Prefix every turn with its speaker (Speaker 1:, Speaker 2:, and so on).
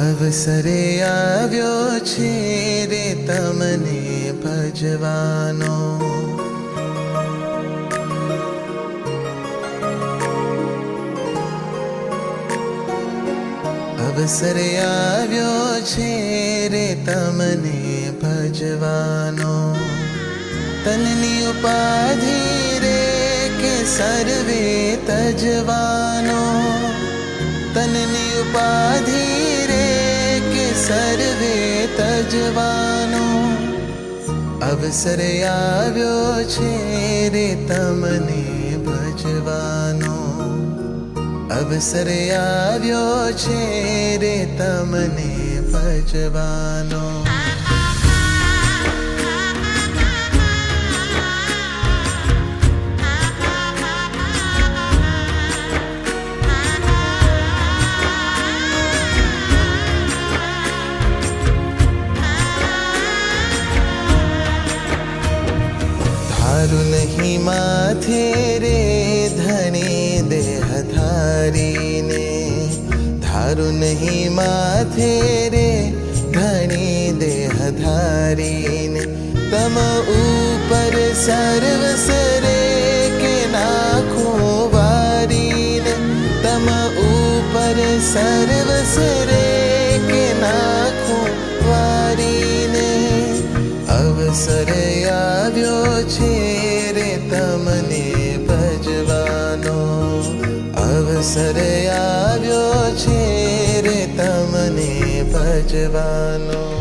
Speaker 1: અવસરે આવ્યો છે રે તમને ભજવાનો. અવસરે આવ્યો છે રે તમને ભજવાનો. તનની ઉપાધિ રે કે સર્વે તજવાનો. તનની ઉપાધિ રે કે સર્વે તજવાનો. અવસરે આવ્યો છે રે તમને ભજવાનો. અવસરે આવ્યો છે રે તમને ભજવાનો. ધારું નહીં માથે રે ધણી દેહધારીને. ધારું નહીં માથે રે ધણી દેહધારીને. તમ ઉપર સર્વસરે કે નાખું વારીને. તમ ઉપર સર્વસરે કે નાખું વારીને. અવસરે આવ્યો છે રે તમને ભજવાનો. અવસરે આવ્યો છે રે તમને ભજવાનો.